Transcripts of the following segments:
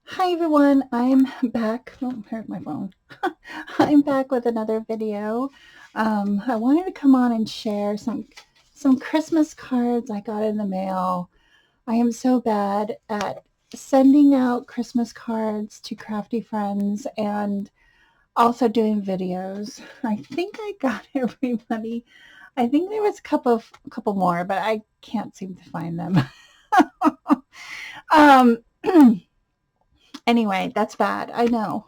Hi everyone, I'm back. Oh, here's my phone. I'm back with another video. I wanted to come on and share some Christmas cards I got in the mail. I am so bad at sending out Christmas cards to crafty friends and also doing videos. I think I got everybody. I think there was a couple more, but I can't seem to find them. um Anyway, that's bad. I know.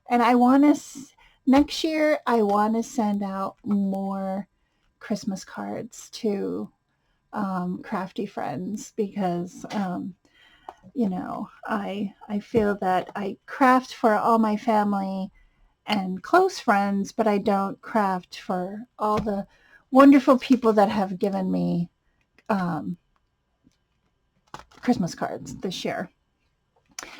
And I want to, next year, I want to send out more Christmas cards to crafty friends because, I feel that I craft for all my family and close friends, but I don't craft for all the wonderful people that have given me um, Christmas cards this year.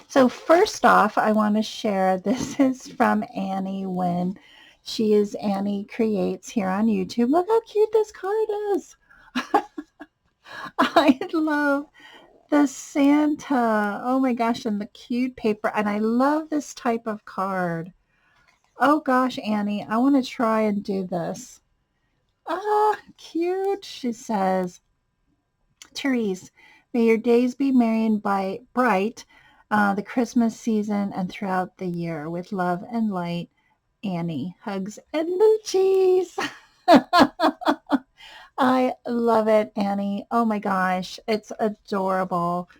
So first off, I want to share this is from Annie Wynn. She is Annie Creates here on YouTube. Look how cute this card is. I love the Santa. Oh my gosh, and the cute paper. And I love this type of card. Oh gosh, Annie, I want to try and do this. Ah, cute. She says, Tereese, may your days be merry and bright, the Christmas season and throughout the year. With love and light, Annie. Hugs and moochies. I love it, Annie. Oh my gosh, it's adorable.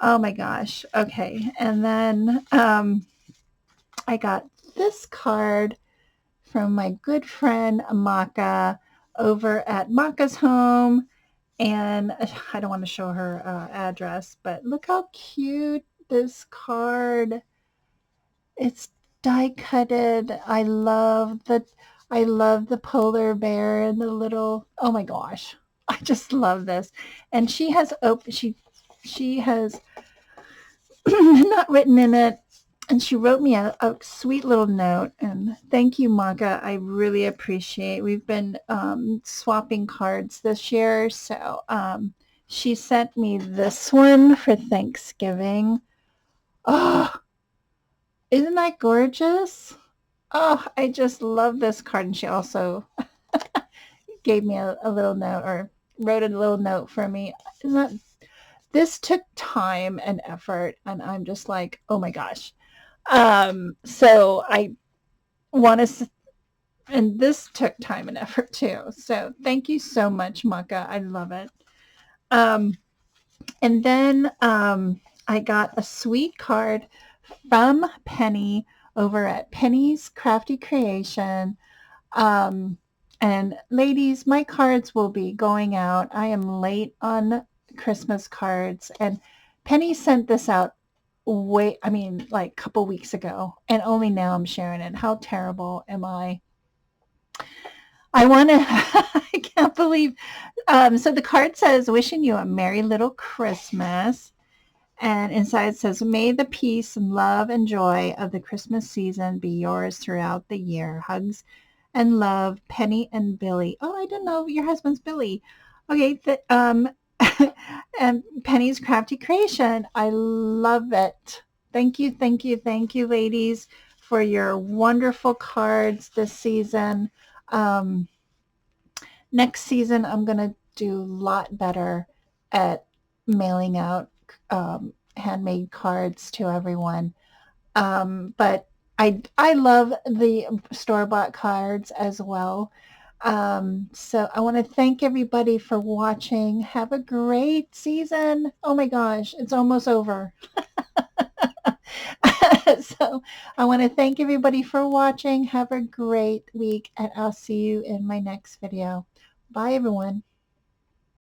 Oh my gosh. Okay, and then I got this card from my good friend Maka over at Maka's home. And I don't want to show her address, but look how cute this card. It's die cutted. I love the polar bear and the little. Oh my gosh, I just love this. And she has not written in it, and she wrote me a sweet little note. And thank you, Maka. I really appreciate. We've been swapping cards this year, so she sent me this one for Thanksgiving. Oh, isn't that gorgeous? Oh, I just love this card. And she also gave me a little note or wrote a little note for me. Isn't that, this took time and effort, and I'm just like, oh my gosh. So I want to, and this took time and effort too. So thank you so much, Maka. I love it. Um, and then I got a sweet card from Penny over at Penny's Crafty Creation. Um, and ladies, my cards will be going out. I am late on Christmas cards, and Penny sent this out like a couple weeks ago, and only now I'm sharing it. How terrible am I? I want to, I can't believe. So the card says, wishing you a merry little Christmas. And inside it says, may the peace and love and joy of the Christmas season be yours throughout the year. Hugs and love, Penny and Billy. Oh, I didn't know your husband's Billy. Okay, and Penny's Crafty Creation. I love it. Thank you, thank you, thank you, ladies, for your wonderful cards this season. Um, Next season, I'm going to do a lot better at mailing out handmade cards to everyone. But I love the store-bought cards as well. So I want to thank everybody for watching. Have a great season. Oh my gosh, it's almost over. So I want to thank everybody for watching. Have a great week, and I'll see you in my next video. Bye, everyone.